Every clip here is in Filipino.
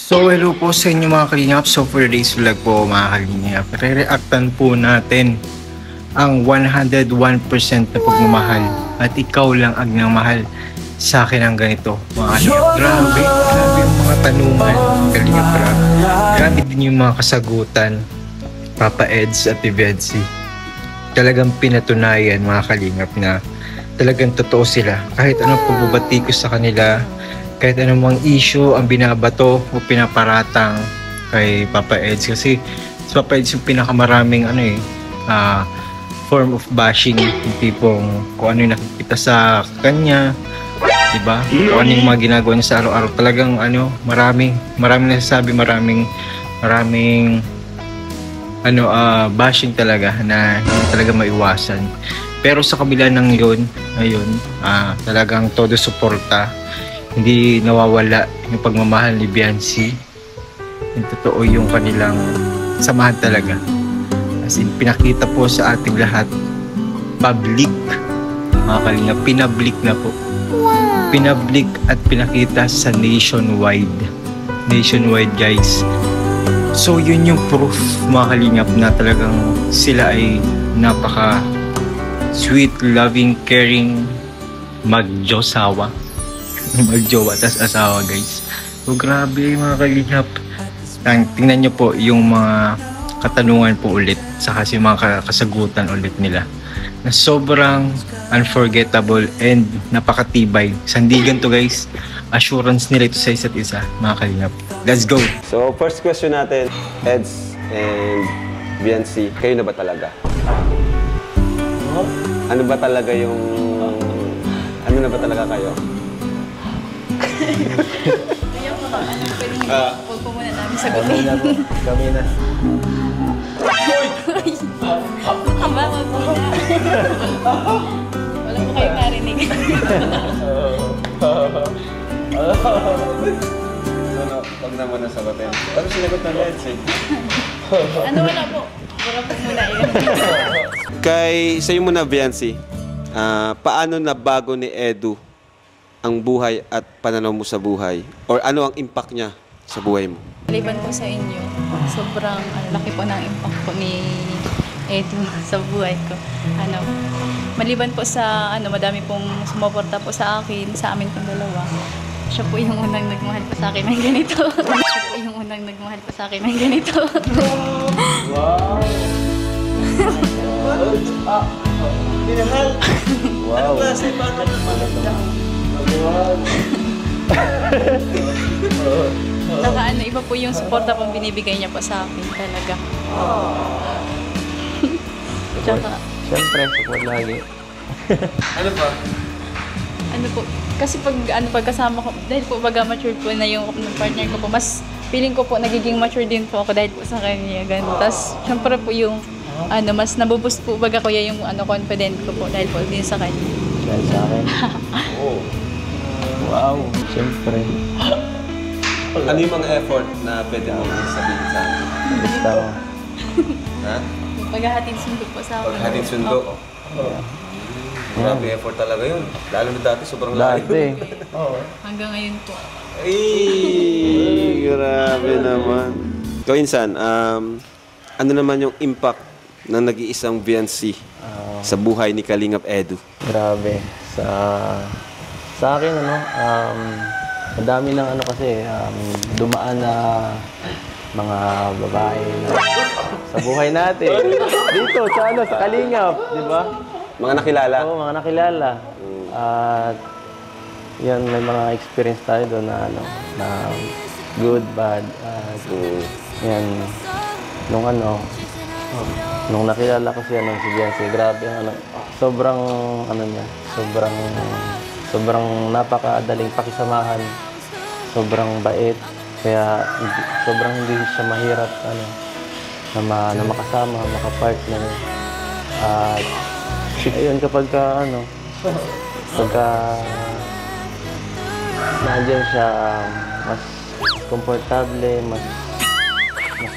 So hello po sa inyo mga kalingap. So for today's vlog po mga kalingap, re-reactan po natin ang 101% na pagmamahal at ikaw lang ang nagmamahal sa akin ang ganito mga kalingap. Grabe yung mga tanungan kalingap, grabe din yung mga kasagutan Papa Eds at Evedsi. Talagang pinatunayan mga kalingap na talagang totoo sila kahit anong pagbabati ko sa kanila, kahit anumang issue ang binabato o pinaparatang kay Papa Eds, kasi si Papa Eds yung pinakamaraming form of bashing, yung tipong kung ano yung nakikita sa kanya, diba? Kung ano yung mga ginagawa niya sa araw-araw, talagang maraming nasasabi, maraming bashing talaga na hindi talaga maiwasan. Pero sa kabila ng yun, ngayon, talagang todo suporta. Hindi nawawala yung pagmamahal ni Biancy. Yung totoo yung kanilang samahan talaga. As in, pinakita po sa ating lahat. Public. Mga kalingap, pinablik na po. Wow. Pinablik at pinakita sa nationwide. Nationwide, guys. So, yun yung proof, mga kalingap, na talagang sila ay napaka sweet, loving, caring, magjosawa. Magjowa, tas asawa, guys. So, grabe mga kalingap. Tingnan nyo po yung mga katanungan po ulit, saka yung mga kasagutan ulit nila na sobrang unforgettable and napakatibay. Sandigan to, guys. Assurance nila ito sa isa't isa, mga kalingap. Let's go! So, first question natin, Eds and Biancy, kayo na ba talaga? Ano ba talaga yung... Ano na ba talaga kayo? Kaya po ba? Anong pwedeng huwag po muna namin sagutin? Kami na. Aba, huwag po na. Wala po kayong narinig. Pag naman nasagutin. Tapos sinagot ng Eds eh. Wala po. Wala po muna yun. Sa'yo muna, Biancy, paano nabago ni Edu ang buhay at pananaw mo sa buhay? Or ano ang impact niya sa buhay mo? Maliban po sa inyo, sobrang laki po ng impact po ni Edu sa buhay ko. Maliban po sa madami pong sumuporta po sa akin, sa amin pong dalawa. Siya po yung unang nagmahal po sa akin ng ganito. Siya po yung unang nagmahal po sa akin ng ganito. Wow! Pinahal! Wow! Ano klase? Paano Saka iba po yung suporta pong binibigay niya po sa akin talaga. Tsaka, Siyempre, support lagi. Ano pa? kasi pag kasama ko, dahil po mature po na yung partner ko po, mas feeling ko po nagiging mature din po ako dahil po sa kanya. Ganun. Tapos, syempre po yung, mas nabuboost po kuya yung confident ko po dahil po din sa kanya. Dahil sa akin. Oh. Wow, siyempre. Ano yung mga effort na pwede mo sabihin sa akin? Basta ako. Ha? Paghahatid sundo po sa akin. Paghatid sundo? Opo. Grabe effort talaga yun. Lalo na dati, sobrang layo. Dati. Hanggang ngayon po. Ay, grabe naman. Ikaw, Insan, ano naman yung impact ng nag-iisang Biancy sa buhay ni Kalingap Edu? Grabe. Sa akin, madami ng kasi, dumaan na mga babae na sa buhay natin. Dito, sa Kalingap, di ba? Mga nakilala? Oo, mga nakilala. At yan, may mga experience tayo doon na, na good, bad. Yan, nung nakilala ko siya, si Biancy, grabe, sobrang, sobrang napakadaling pakisamahan, sobrang bait, kaya sobrang hindi siya mahirap, na makasama, makapartner. At, ayun, pagka nandiyan siya, mas komportable, mas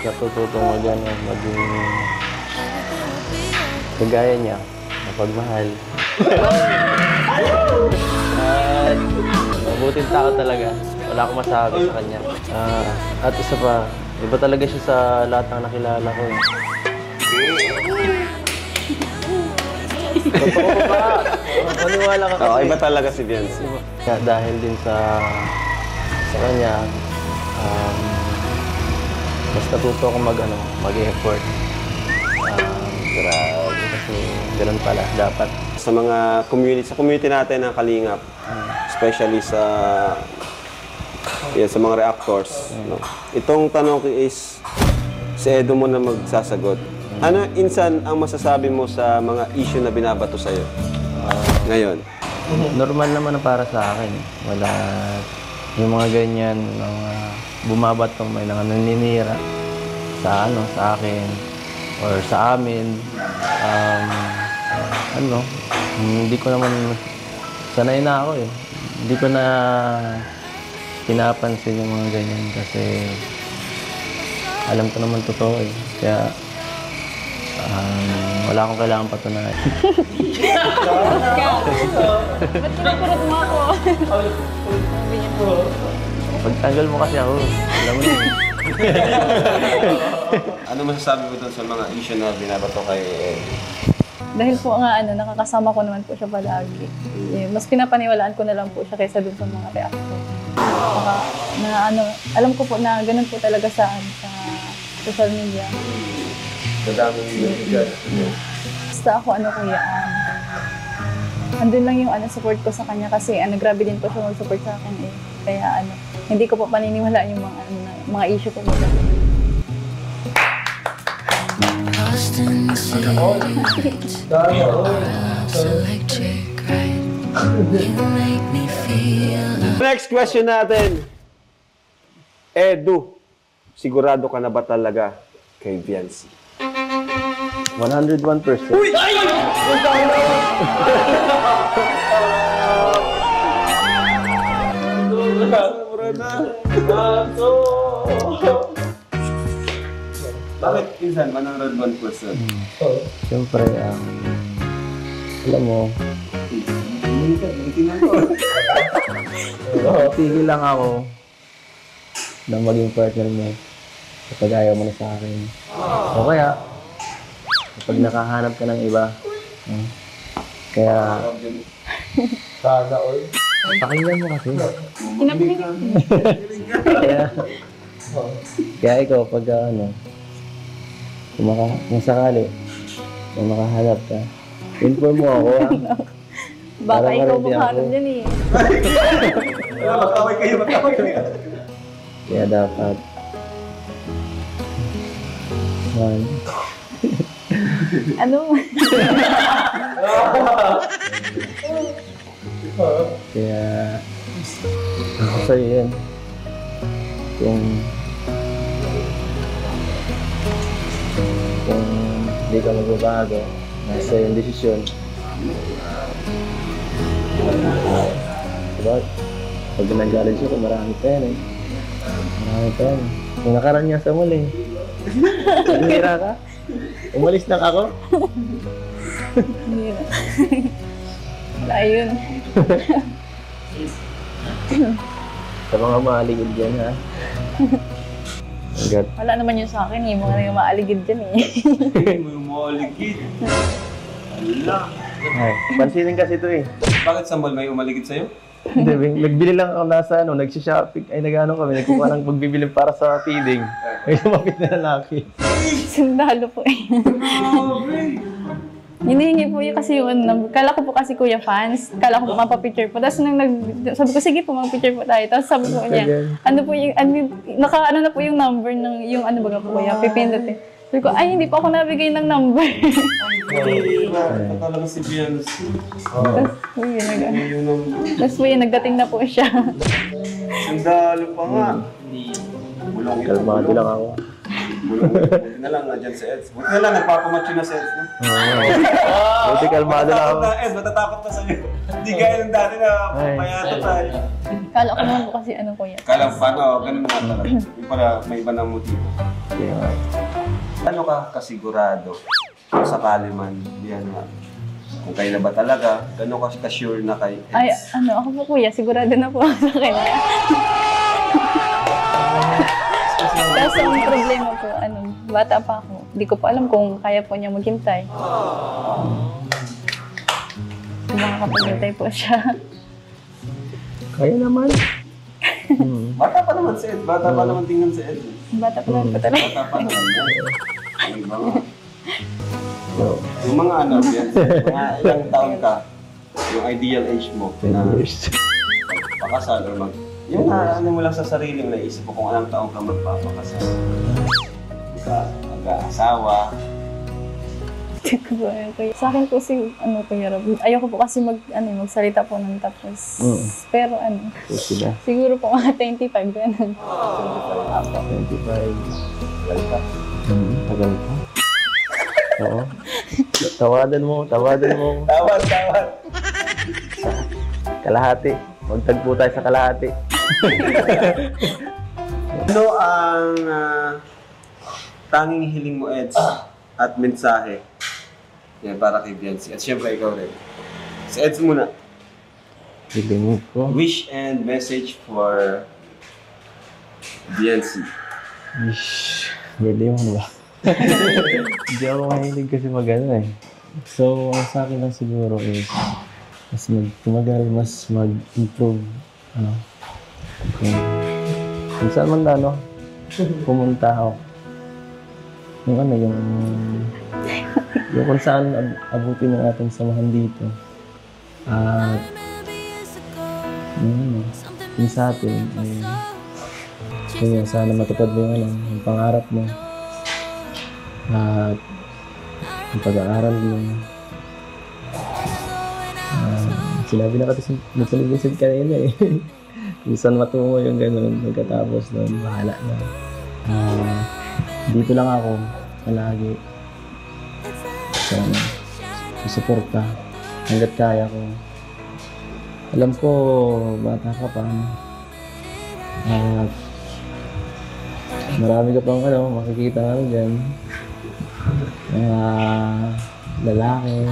natututong maging kagaya niya, mapagmahal. At mabuting tao talaga. wala akong masabi sa kanya. At isa pa, iba talaga siya sa lahat ng nakilala ko. Totoo ba? Maniwala ka kasi. Oo, iba talaga si Biancy. Kaya dahil din sa kanya, mas natuto akong mag-effort. Grabe. Kasi ganun pala, dapat. Sa mga community natin ng Kalingap, especially sa mga reactors. No? Itong tanong ko is, si Edu mo na magsasagot. Ano insan ang masasabi mo sa mga issue na binabato sa'yo ngayon? Normal naman na para sa akin. Wala yung mga ganyan, mga bumabato, may mga naninira sa akin or sa amin. Hindi ko naman sanay na ako eh. Hindi ko na pinapansin yung mga ganyan kasi alam ko naman totoo eh. Kaya wala akong kailangan patunayan. Ba't kinakurot mo ako? Pagtanggal mo kasi ako, alam mo na eh. Ano masasabi mo doon sa mga issue na binabato kay Edu? Dahil po nga nakakasama ko naman po siya palagi. Mas pinapaniwalaan ko na lang po siya kaysa dun sa mga reactor. Saka, alam ko po na ganun po talaga sa social media. Madaming nililigan. Basta ako kuya, andun lang yung support ko sa kanya kasi grabe din po siya mag-support sa akin eh. Kaya hindi ko po paniniwala yung mga issue ko po. Next question natin. Edu, sigurado ka na ba talaga kay Biancy? 101%. Uy! Bakit insan 101%? Siyempre, alam mo, tigil lang ako na maging partner mo kapag ayaw mo na sa akin. O kaya, kapag nakahanap ka ng iba, kaya, pakinggan mo kasi. Kaya ikaw, pag kung sakali, kung makahanap ka, inform mo ako, ha? Baka Para ikaw marating makaharap ako. dyan eh. Magkaway kayo. Kaya dapat, Ano? kaya, sa'yo yan. Kung hindi ka magbabago, nasa yung desisyon. Diba? Pag nag-college ako, marami pa yan eh. Marami pa yan. Kung nakaraan niya sa muli, nahira ka? Umalis lang ako? Hindi na. Ayun. Sa mga maaligid dyan, ha? Hanggat. Wala naman yun sa akin eh. Mga maaligid dyan eh. Umaligid. Ay, pansinin kasi ito eh. Bakit sa mall may umaligid sa'yo? Hindi, nagbili lang ako nasa nagsishopping, ay nagkuha ng pagbibili para sa feeding. May lumapit na lalaki. Sundalo po eh. Hinihingi po yun kasi yung kala ko po kasi kuya fans, kala ko po mapapicture po. Tapos sabi ko, sige po, mag-picture po tayo. Tapos sabi ko niya, ano po yung, naka na po yung number ng, yung baga po kuya, pipindot eh. Sabi ko, ay hindi po ako nabigay ng number. Talaga si Biancy. Tapos po yun, nagdating na po siya. Sandalo pa nga. Kalmado lang ako. Buti na lang, nandiyan si Eds. Buti na lang, nagpapamatch na si Eds. No? Buti kalmado lang ako. Matatakot na, Eds, matatakot na sa'yo. Hindi gaya ng dati na payato tayo. Kala ko naman po kasi kuya. Kala mo, paano? Ganun nga talaga. Yung pala, may iba ng motibo. Ano ka kasigurado kung sakali man, yan nga. Kung kayo na ba talaga, gano'n ka sure na kay Eds? Ay, ako po kuya, sigurado na po ako sa kanya. Kaso ang problema po, bata pa ako. Hindi ko pa alam kung kaya po niya maghintay. Kung makakapaghintay po siya. Kaya naman. Bata pa naman si Ed. Bata pa naman tingnan si Ed. Bata pa naman po talaga. Bata pa naman yan. Ay, mga. Yung mga mga ilang taon ka, yung ideal age mo, 10 na years. pakasal or yung mo lang sa sarili mo, naisip mo kung anong taong ka magpapakasal. Mag-aasawa. Sa akin po Kuya Rob, ayoko po kasi magsalita po ng tapos. Pero siguro po mga 25, ganun. 25. Tagal ka. Tagal ka. Oo. Tawadan mo. Tawad. Kalahati. Magtagpo tayo sa kalahati. Ano ang tanging hiling mo, Eds, at mensahe? Yan, para kay Biancy. At syempre, ikaw rin. Si Eds muna. Hiling ko. Wish and message for Biancy. Birthday mo ba? Hindi ako mahilig kasi mag-ano eh. So, ang sa akin lang siguro is mas tumagal, mas mag-improve. Kung saan man pumunta ako. Yung kung saan abutin ng ating samahan dito. At yung sa atin sana matupad mo yung pangarap mo. At yung pag-aaral mo. Sinabi na kasi nagsalibisip kanina eh. Kung saan matungo yung gano'n, pagkatapos nun, bahala na. Dito lang ako, palagi. Susuporta, hanggat kaya ko. Alam ko, bata ka pa. At marami ka pang makikita nga dyan. Mga lalaki,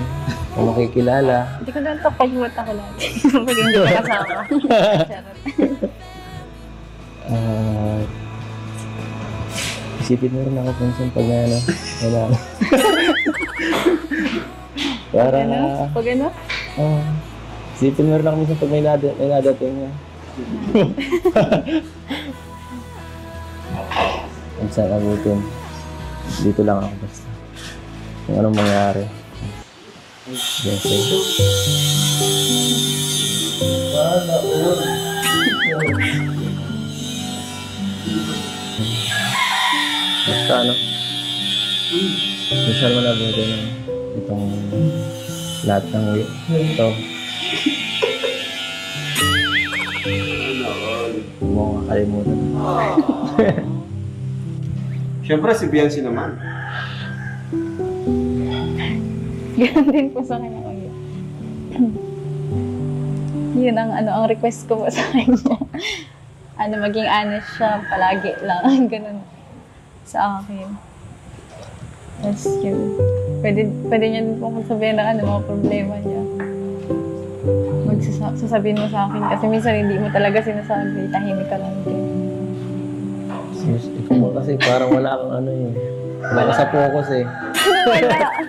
o makikilala. Hindi ko lang ito pag-iwat ako lagi. Pag hindi ko kasama. Isipin mo rin ako kung saan pag wala. Para Pag ano? isipin mo rin ako minsan pag may nadating na. Kung saan abutin. Dito lang ako basta. Kung anong mangyari. Yes, basta minsan mo nabutin itong lahat ng ito. Huwag mo kakalimutan. Siyempre, si Biancy naman. Ganun din po sa kanya. Yun ang request ko po sa kanya. Maging honest siya palagi lang. Ganun sa akin. Tapos yun. Pwede niya din po kung sabihin na mga problema niya. Sasabihin mo sa akin. Kasi minsan hindi mo talaga sinasabi. Tahimik ka lang din. Ikaw mo kasi parang wala kang wala ka sa focus eh. Wala.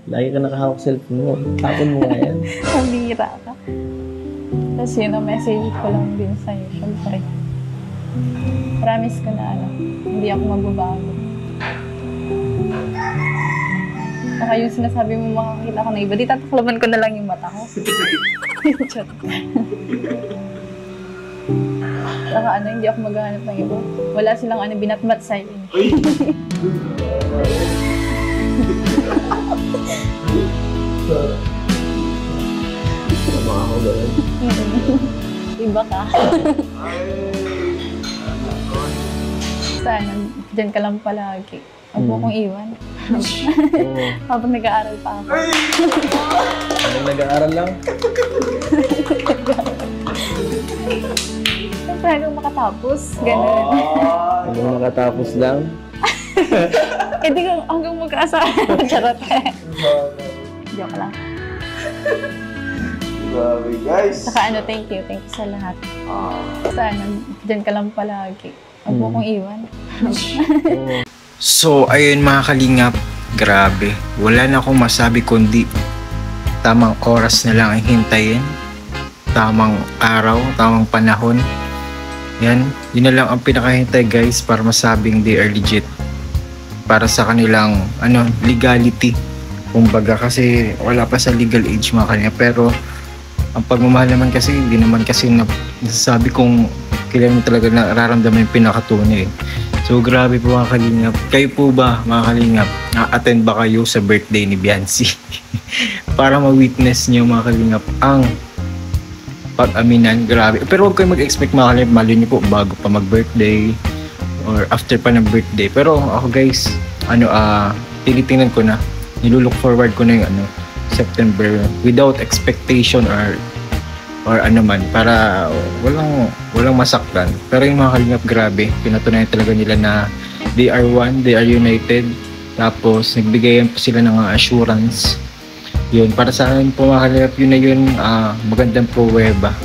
Lagi ka nakahawak cellphone mo. Tapon mo nga yan. Ang bira ka. Tapos yun ang message ko lang din sa'yo. Siyempre. Promise ko na hindi ako magbabago. Saka yung sinasabi mo makakita ko na iba, di tataklaban ko na lang yung mata ko. Saka hindi ako maghahanap ng iba. Wala silang binatmat sa'yo. Tama ako gano'n. Iba ka. Sana, dyan ka lang palagi. Huwag mo kong iwan. Habang nag-aaral pa ako. Habang nag-aaral lang? Siyempre hanggang makatapos. Ganun. Hanggang nakatapos lang? Hindi ko hanggang mag-aasahan. Charot eh. Joke lang. Grabe, guys. Saka thank you. Thank you sa lahat. Sana, dyan ka lang palagi. Huwag mo kong iwan. So, ayun mga kalingap, grabe. Wala na akong masabi kundi tamang oras na lang ang hintayin. Tamang araw, tamang panahon. Yan, yun na lang ang pinakahintay guys para masabing they are legit. Para sa kanilang legality. Kumbaga kasi wala pa sa legal age mga kalingap. Pero ang pagmamahal naman kasi, hindi naman kasi nasasabi kung kailan mo talaga nararamdaman yung pinakatunay. So grabe po mga kalingap. Kayo po ba mga kalingap, attend ba kayo sa birthday ni Biancy? Para ma-witness niyo mga kalingap ang pag-aminan. Grabe. Pero huwag kayo mag-expect mga kalingap, mali niyo po bago pa mag-birthday or after pa ng birthday. Pero ako guys, tinitingnan ko na, nilulook forward ko na yung September without expectation or man para walang masaktan. Pero yung mga kalingap, grabe, pinatunayan talaga nila na they are one, they are united. Tapos nagbigayan po sila ng assurance. Yun, para sa akin po mga kalingap, yun na yun, magandang pruweba,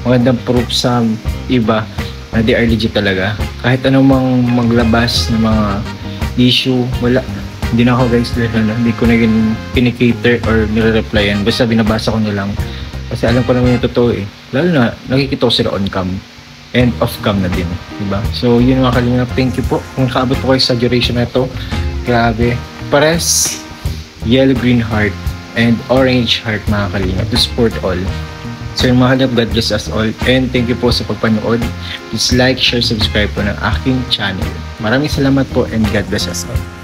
magandang proof sa iba na they are legit talaga. Kahit anumang maglabas ng mga issue, hindi na ako guys, hindi ko na yun pinikater or nire-replyan. Basta binabasa ko nilang. Kasi alam ko naman yung totoo eh. Lalo na, nakikita ko sila on cam and off cam na din. Diba? So, yun mga kalingap. Thank you po. Kung nakaabot po kayo sa duration na ito, grabe. Pares, yellow, green heart, and orange heart mga kalingap. To support all. So, yung mga kalingap, God bless us all. And thank you po sa pagpanood. Please like, share, subscribe po ng aking channel. Maraming salamat po and God bless us all.